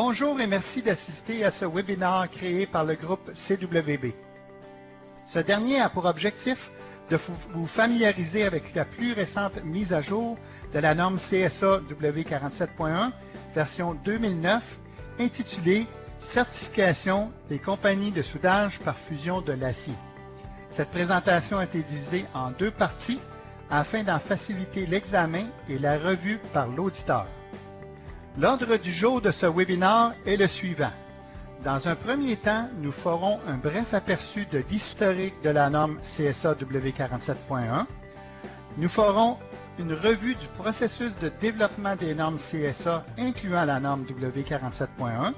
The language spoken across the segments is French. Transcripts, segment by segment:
Bonjour et merci d'assister à ce webinaire créé par le groupe CWB. Ce dernier a pour objectif de vous familiariser avec la plus récente mise à jour de la norme CSA W47.1 version 2009 intitulée « Certification des compagnies de soudage par fusion de l'acier ». Cette présentation a été divisée en deux parties afin d'en faciliter l'examen et la revue par l'auditeur. L'ordre du jour de ce webinaire est le suivant. Dans un premier temps, nous ferons un bref aperçu de l'historique de la norme CSA W47.1. Nous ferons une revue du processus de développement des normes CSA incluant la norme W47.1.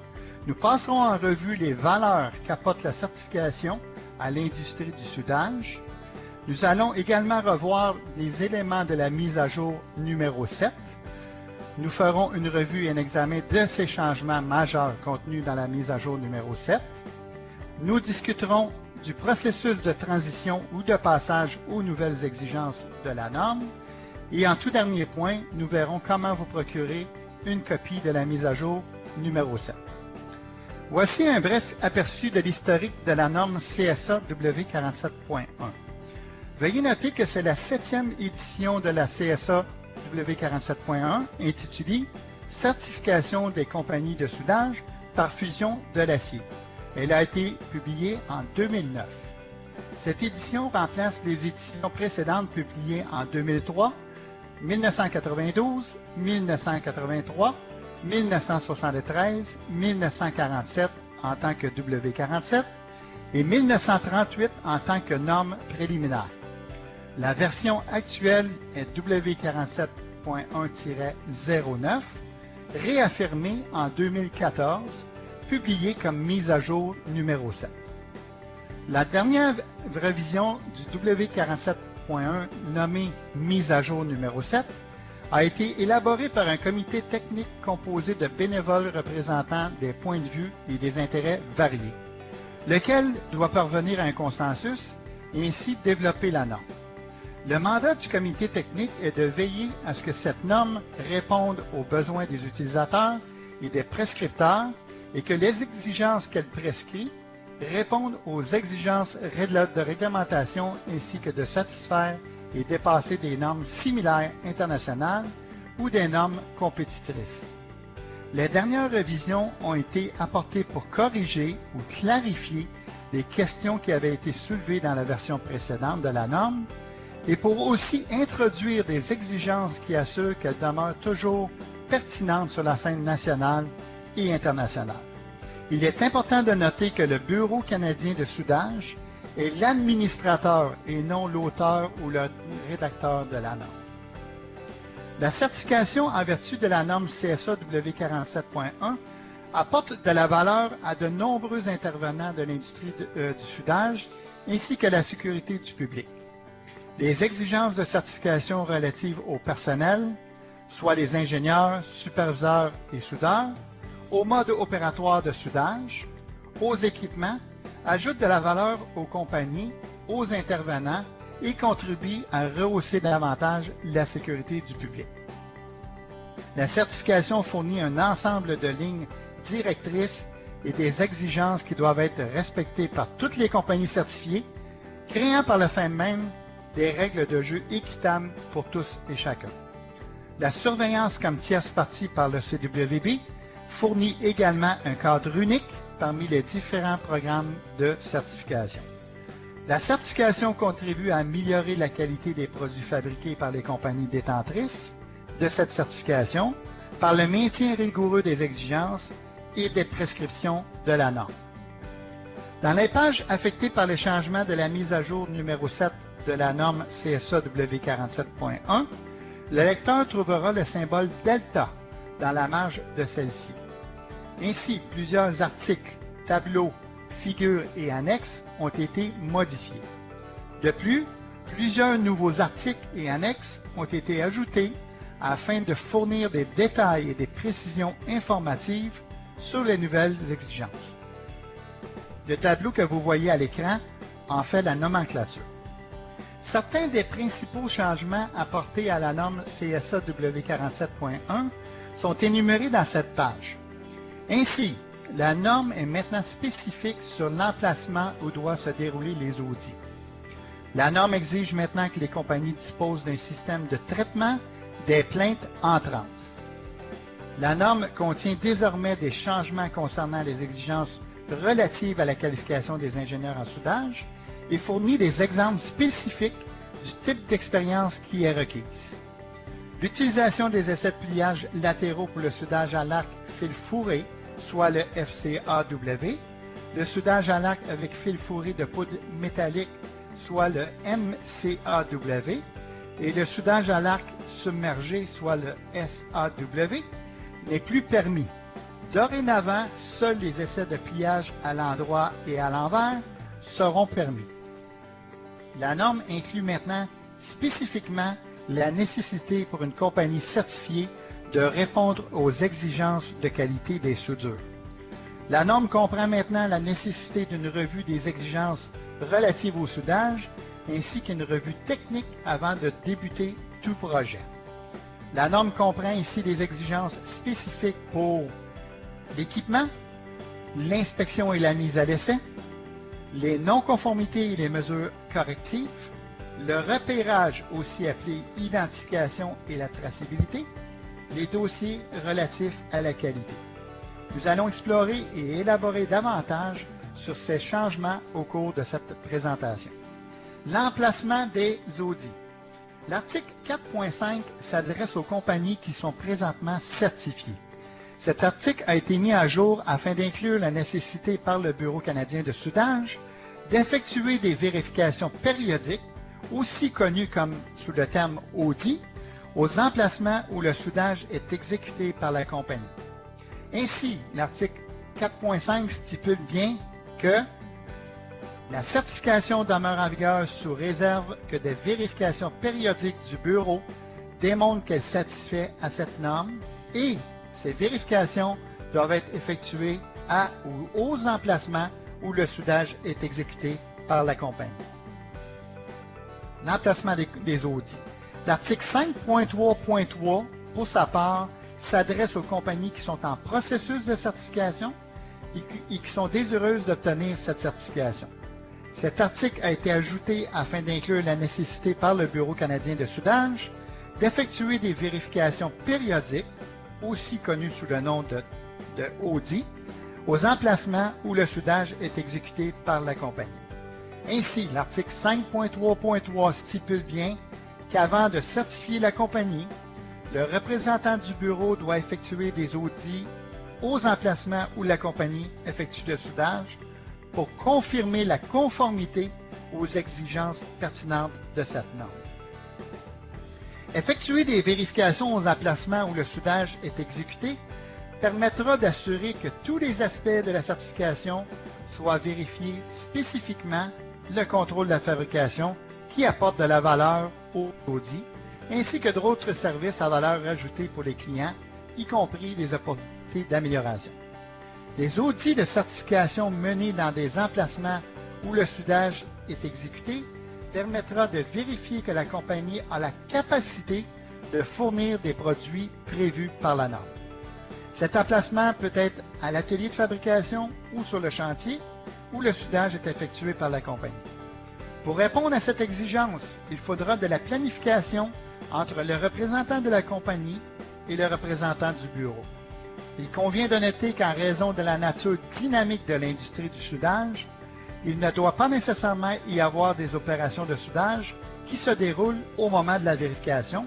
Nous passerons en revue les valeurs qu'apporte la certification à l'industrie du soudage. Nous allons également revoir les éléments de la mise à jour numéro 7. Nous ferons une revue et un examen de ces changements majeurs contenus dans la mise à jour numéro 7. Nous discuterons du processus de transition ou de passage aux nouvelles exigences de la norme. Et en tout dernier point, nous verrons comment vous procurer une copie de la mise à jour numéro 7. Voici un bref aperçu de l'historique de la norme CSA W47.1. Veuillez noter que c'est la 7e édition de la CSA W47.1 intitulée « Certification des compagnies de soudage par fusion de l'acier ». Elle a été publiée en 2009. Cette édition remplace les éditions précédentes publiées en 2003, 1992, 1983, 1973, 1947 en tant que W47 et 1938 en tant que norme préliminaire. La version actuelle est W47.1-09, réaffirmée en 2014, publiée comme mise à jour numéro 7. La dernière révision du W47.1 nommée mise à jour numéro 7 a été élaborée par un comité technique composé de bénévoles représentant des points de vue et des intérêts variés, lequel doit parvenir à un consensus et ainsi développer la norme. Le mandat du comité technique est de veiller à ce que cette norme réponde aux besoins des utilisateurs et des prescripteurs et que les exigences qu'elle prescrit répondent aux exigences de réglementation ainsi que de satisfaire et dépasser des normes similaires internationales ou des normes compétitrices. Les dernières révisions ont été apportées pour corriger ou clarifier les questions qui avaient été soulevées dans la version précédente de la norme et pour aussi introduire des exigences qui assurent qu'elle demeure toujours pertinente sur la scène nationale et internationale. Il est important de noter que le Bureau canadien de soudage est l'administrateur et non l'auteur ou le rédacteur de la norme. La certification en vertu de la norme CSA W47.1 apporte de la valeur à de nombreux intervenants de l'industrie du soudage ainsi que la sécurité du public. Les exigences de certification relatives au personnel, soit les ingénieurs, superviseurs et soudeurs, au mode opératoire de soudage, aux équipements, ajoutent de la valeur aux compagnies, aux intervenants et contribuent à rehausser davantage la sécurité du public. La certification fournit un ensemble de lignes directrices et des exigences qui doivent être respectées par toutes les compagnies certifiées, créant par le fait même des règles de jeu équitables pour tous et chacun. La surveillance comme tierce partie par le CWB fournit également un cadre unique parmi les différents programmes de certification. La certification contribue à améliorer la qualité des produits fabriqués par les compagnies détentrices de cette certification par le maintien rigoureux des exigences et des prescriptions de la norme. Dans les pages affectées par les changements de la mise à jour numéro 7 de la norme CSA W47.1, le lecteur trouvera le symbole delta dans la marge de celle-ci. Ainsi, plusieurs articles, tableaux, figures et annexes ont été modifiés. De plus, plusieurs nouveaux articles et annexes ont été ajoutés afin de fournir des détails et des précisions informatives sur les nouvelles exigences. Le tableau que vous voyez à l'écran en fait la nomenclature. Certains des principaux changements apportés à la norme CSA W47.1 sont énumérés dans cette page. Ainsi, la norme est maintenant spécifique sur l'emplacement où doivent se dérouler les audits. La norme exige maintenant que les compagnies disposent d'un système de traitement des plaintes entrantes. La norme contient désormais des changements concernant les exigences relatives à la qualification des ingénieurs en soudage et fournit des exemples spécifiques du type d'expérience qui est requise. L'utilisation des essais de pliage latéraux pour le soudage à l'arc fil fourré, soit le FCAW, le soudage à l'arc avec fil fourré de poudre métallique, soit le MCAW, et le soudage à l'arc submergé, soit le SAW, n'est plus permis. Dorénavant, seuls les essais de pliage à l'endroit et à l'envers seront permis. La norme inclut maintenant spécifiquement la nécessité pour une compagnie certifiée de répondre aux exigences de qualité des soudures. La norme comprend maintenant la nécessité d'une revue des exigences relatives au soudage ainsi qu'une revue technique avant de débuter tout projet. La norme comprend ici des exigences spécifiques pour l'équipement, l'inspection et la mise à l'essai, les non-conformités et les mesures correctives, le repérage, aussi appelé identification et la traçabilité, les dossiers relatifs à la qualité. Nous allons explorer et élaborer davantage sur ces changements au cours de cette présentation. L'emplacement des audits. L'article 4.5 s'adresse aux compagnies qui sont présentement certifiées. Cet article a été mis à jour afin d'inclure la nécessité par le Bureau canadien de soudage d'effectuer des vérifications périodiques, aussi connues comme sous le terme audit, aux emplacements où le soudage est exécuté par la compagnie. Ainsi, l'article 4.5 stipule bien que la certification demeure en vigueur sous réserve que des vérifications périodiques du Bureau démontrent qu'elle satisfait à cette norme et ces vérifications doivent être effectuées à ou aux emplacements où le soudage est exécuté par la compagnie. L'emplacement des audits. L'article 5.3.3, pour sa part, s'adresse aux compagnies qui sont en processus de certification et qui sont désireuses d'obtenir cette certification. Cet article a été ajouté afin d'inclure la nécessité par le Bureau canadien de soudage d'effectuer des vérifications périodiques, aussi connues sous le nom de audit, aux emplacements où le soudage est exécuté par la compagnie. Ainsi, l'article 5.3.3 stipule bien qu'avant de certifier la compagnie, le représentant du bureau doit effectuer des audits aux emplacements où la compagnie effectue le soudage pour confirmer la conformité aux exigences pertinentes de cette norme. Effectuer des vérifications aux emplacements où le soudage est exécuté permettra d'assurer que tous les aspects de la certification soient vérifiés spécifiquement, le contrôle de la fabrication qui apporte de la valeur au audit, ainsi que d'autres services à valeur ajoutée pour les clients, y compris des opportunités d'amélioration. Les audits de certification menés dans des emplacements où le soudage est exécuté permettra de vérifier que la compagnie a la capacité de fournir des produits prévus par la norme. Cet emplacement peut être à l'atelier de fabrication ou sur le chantier où le soudage est effectué par la compagnie. Pour répondre à cette exigence, il faudra de la planification entre le représentant de la compagnie et le représentant du bureau. Il convient de noter qu'en raison de la nature dynamique de l'industrie du soudage, il ne doit pas nécessairement y avoir des opérations de soudage qui se déroulent au moment de la vérification,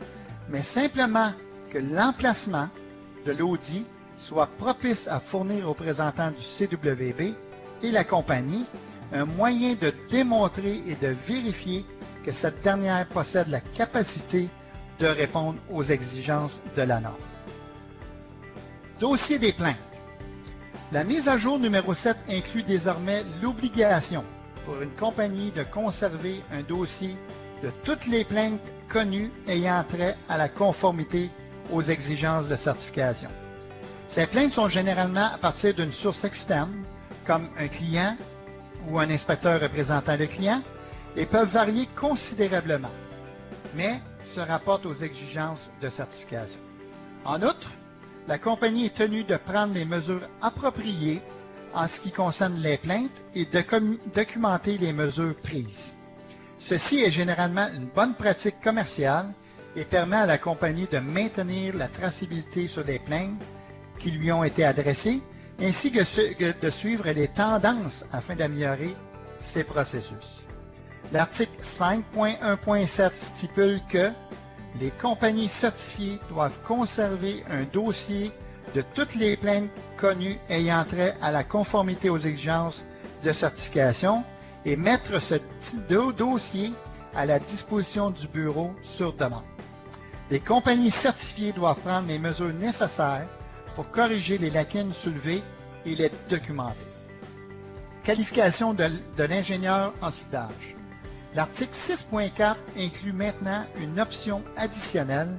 mais simplement que l'emplacement de l'audit soit propice à fournir aux représentants du CWB et la compagnie un moyen de démontrer et de vérifier que cette dernière possède la capacité de répondre aux exigences de la norme. Dossier des plaintes. La mise à jour numéro 7 inclut désormais l'obligation pour une compagnie de conserver un dossier de toutes les plaintes connues ayant trait à la conformité aux exigences de certification. Ces plaintes sont généralement à partir d'une source externe, comme un client ou un inspecteur représentant le client, et peuvent varier considérablement, mais se rapportent aux exigences de certification. En outre, la compagnie est tenue de prendre les mesures appropriées en ce qui concerne les plaintes et de documenter les mesures prises. Ceci est généralement une bonne pratique commerciale et permet à la compagnie de maintenir la traçabilité sur les plaintes qui lui ont été adressées, ainsi que de suivre les tendances afin d'améliorer ses processus. L'article 5.1.7 stipule que les compagnies certifiées doivent conserver un dossier de toutes les plaintes connues ayant trait à la conformité aux exigences de certification et mettre ce dossier à la disposition du bureau sur demande. Les compagnies certifiées doivent prendre les mesures nécessaires pour corriger les lacunes soulevées et les documenter. Qualification de l'ingénieur en soudage. L'article 6.4 inclut maintenant une option additionnelle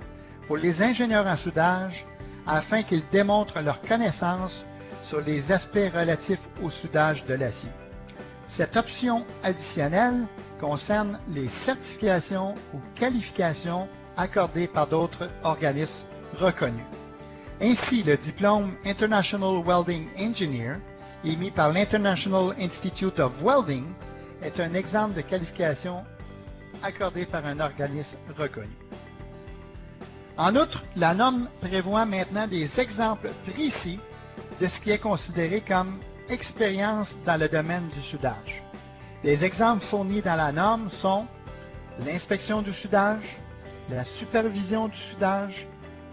pour les ingénieurs en soudage afin qu'ils démontrent leur connaissance sur les aspects relatifs au soudage de l'acier. Cette option additionnelle concerne les certifications ou qualifications accordées par d'autres organismes reconnus. Ainsi, le diplôme International Welding Engineer, émis par l'International Institute of Welding, est un exemple de qualification accordée par un organisme reconnu. En outre, la norme prévoit maintenant des exemples précis de ce qui est considéré comme expérience dans le domaine du soudage. Les exemples fournis dans la norme sont l'inspection du soudage, la supervision du soudage,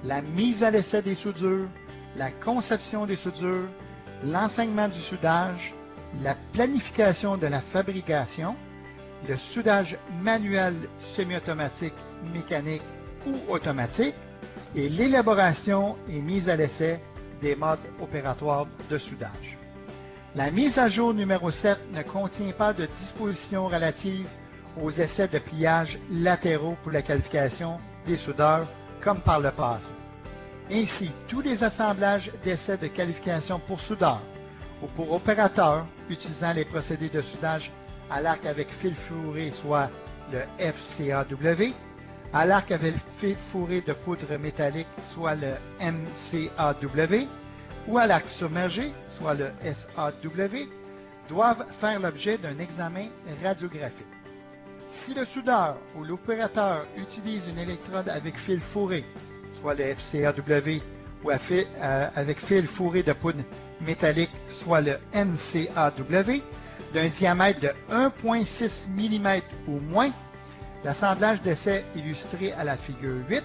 la mise à l'essai des soudures, la conception des soudures, l'enseignement du soudage, la planification de la fabrication, le soudage manuel, semi-automatique, mécanique ou automatique, et l'élaboration et mise à l'essai des modes opératoires de soudage. La mise à jour numéro 7 ne contient pas de dispositions relatives aux essais de pliage latéraux pour la qualification des soudeurs comme par le passé. Ainsi, tous les assemblages d'essais de qualification pour soudeurs ou pour opérateurs utilisant les procédés de soudage à l'arc avec fil fourré, soit le FCAW, à l'arc avec fil fourré de poudre métallique, soit le MCAW, ou à l'arc submergé, soit le SAW, doivent faire l'objet d'un examen radiographique. Si le soudeur ou l'opérateur utilise une électrode avec fil fourré, soit le FCAW, ou avec fil fourré de poudre métallique, soit le MCAW, d'un diamètre de 1,6 mm ou moins, l'assemblage d'essais illustré à la figure 8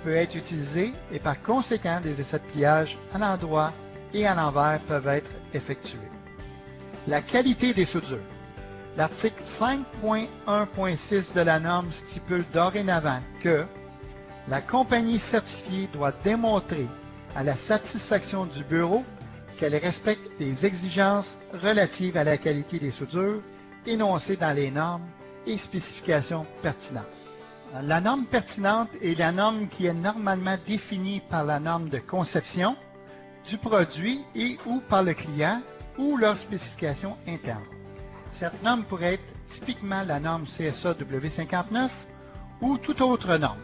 peut être utilisé et par conséquent des essais de pliage à l'endroit et à l'envers peuvent être effectués. La qualité des soudures. L'article 5.1.6 de la norme stipule dorénavant que la compagnie certifiée doit démontrer à la satisfaction du bureau qu'elle respecte les exigences relatives à la qualité des soudures énoncées dans les normes et spécifications pertinentes. La norme pertinente est la norme qui est normalement définie par la norme de conception du produit et ou par le client ou leurs spécifications internes. Cette norme pourrait être typiquement la norme CSA W59 ou toute autre norme.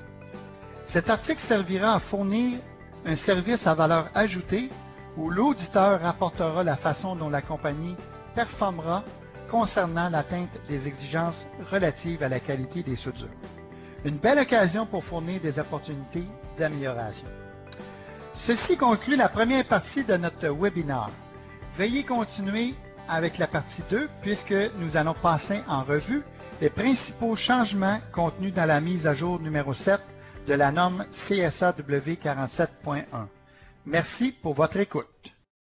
Cet article servira à fournir un service à valeur ajoutée où l'auditeur rapportera la façon dont la compagnie performera concernant l'atteinte des exigences relatives à la qualité des soudures. Une belle occasion pour fournir des opportunités d'amélioration. Ceci conclut la première partie de notre webinaire. Veuillez continuer avec la partie 2 puisque nous allons passer en revue les principaux changements contenus dans la mise à jour numéro 7 de la norme CSAW 47.1. Merci pour votre écoute.